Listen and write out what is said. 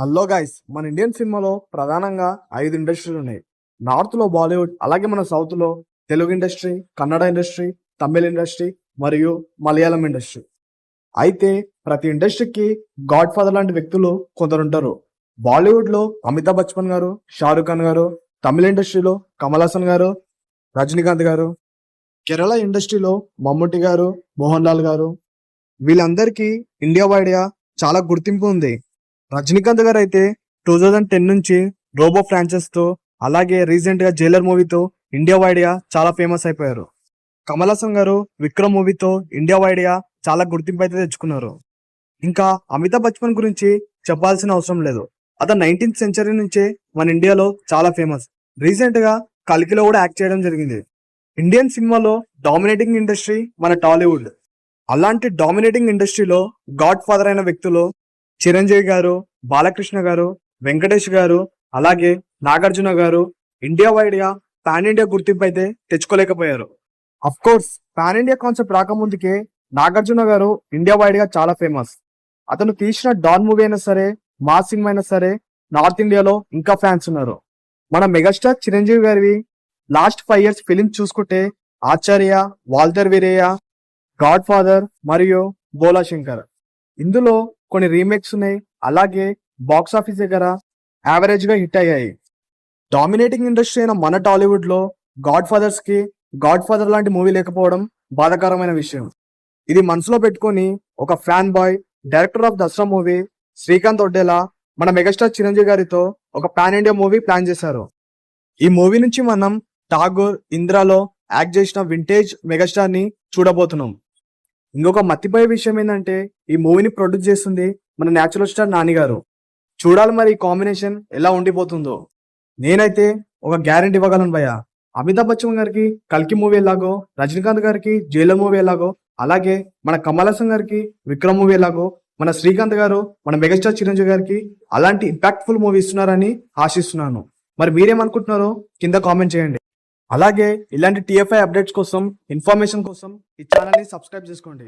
Hello guys, మన Indian సినిమాలో ప్రధానంగా 5 ఇండస్ట్రీలు ఉన్నాయి. నార్త్ లో బాలీవుడ్, అలాగే మన సౌత్ లో తెలుగు ఇండస్ట్రీ, కన్నడ ఇండస్ట్రీ, తమిళ ఇండస్ట్రీ మరియు మలయాళం ఇండస్ట్రీ. అయితే ప్రతి ఇండస్ట్రీకి గాడ్ ఫాదర్ లాంటి వ్యక్తులు కొందరు ఉంటారు. బాలీవుడ్ లో అమితాబ్ బచ్చన్ గారు, షారుఖ్ ఖాన్ గారు, తమిళ ఇండస్ట్రీలో కమల్ హాసన్ గారు, రజనీకాంత్ గారు, కేరళ ఇండస్ట్రీలో మమ్ముట్టి గారు, మోహన్ లాల్ గారు. వీళ్ళందరికీ ఇండియా వైడ్గా చాలా గుర్తింపు ఉంది. రజనీకాంత్ గారు అయితే 2010 నుంచి రోబో ఫ్రాంచైజ్ తో, అలాగే రీసెంట్ గా జైలర్ మూవీతో ఇండియా వైడ్ గా చాలా ఫేమస్ అయిపోయారు. కమల్ హాసన్ గారు విక్రమ్ మూవీతో ఇండియా వైడ్ గా చాలా గుర్తింపు అయితే తెచ్చుకున్నారు. ఇంకా అమితాబ్ బచ్చన్ గురించి చెప్పాల్సిన అవసరం లేదు. అతను 19th సెంచరీ నుంచే మన ఇండియాలో చాలా ఫేమస్. రీసెంట్ గా కల్కిలో కూడా యాక్ట్ చేయడం జరిగింది. ఇండియన్ సినిమాలో డామినేటింగ్ ఇండస్ట్రీ మన టాలీవుడ్. అలాంటి డామినేటింగ్ ఇండస్ట్రీలో గాడ్ ఫాదర్ అయిన వ్యక్తులు చిరంజీవి గారు, బాలకృష్ణ గారు, వెంకటేష్ గారు, అలాగే నాగార్జున గారు ఇండియా వైడ్ గా పాన్ ఇండియా గుర్తింపు అయితే తెచ్చుకోలేకపోయారు. Of course pan India concept రాకముందుకే నాగార్జున గారు ఇండియా వైడ్ గా చాలా ఫేమస్. అతను తీసిన డాన్ మూవీ అయినా సరే, మా సినిమా అయినా సరే, నార్త్ ఇండియాలో ఇంకా ఫ్యాన్స్ ఉన్నారు. మన మెగాస్టార్ చిరంజీవి గారివి లాస్ట్ 5 years ఫిలిమ్స్ చూసుకుంటే ఆచార్య, వాల్టర్ వీరయ్య, గాడ్ ఫాదర్ మరియు బోలా శంకర్. ఇందులో కొన్ని రీమేక్స్ ఉన్నాయి, అలాగే బాక్స్ ఆఫీస్ దగ్గర యావరేజ్ గా హిట్ అయ్యాయి. డామినేటింగ్ ఇండస్ట్రీ అయిన మన టాలీవుడ్ లో గాడ్ ఫాదర్ లాంటి మూవీ లేకపోవడం బాధాకరమైన విషయం. ఇది మనసులో పెట్టుకొని ఒక fan boy, director of Dasara movie Srikanth Odela మన మెగాస్టార్ చిరంజీవి గారితో ఒక పాన్ ఇండియా మూవీ ప్లాన్ చేశారు. ఈ మూవీ నుంచి మనం ఠాగూర్, ఇంద్రాలో యాక్ట్ చేసిన వింటేజ్ మెగాస్టార్ ని చూడబోతున్నాం. ఇంకొక మత్తిపోయే విషయం ఏంటంటే ఈ మూవీని ప్రొడ్యూస్ చేస్తుంది మన న్యాచురల్ స్టార్ నాని గారు. చూడాలి మరి ఈ కాంబినేషన్ ఎలా ఉండిపోతుందో. నేనైతే ఒక గ్యారెంటీ ఇవ్వగలను భయ్య. అమితాబ్ బచ్చన్ గారికి కల్కి మూవీ ఎలాగో, రజనీకాంత్ గారికి జైలర్ మూవీ ఎలాగో, అలాగే మన కమల్ హాసన్ గారికి విక్రమ్ మూవీ ఎలాగో, మన శ్రీకాంత్ గారు మన మెగాస్టార్ చిరంజీవి గారికి అలాంటి ఇంపాక్ట్ఫుల్ మూవీ ఇస్తున్నారని ఆశిస్తున్నాను. మరి మీరేమనుకుంటున్నారో కింద కామెంట్ చేయండి. అలాగే ఇలాంటి TFI అప్డేట్స్ కోసం, ఇన్ఫర్మేషన్ కోసం ఈ ఛానల్ని సబ్స్క్రైబ్ చేసుకోండి.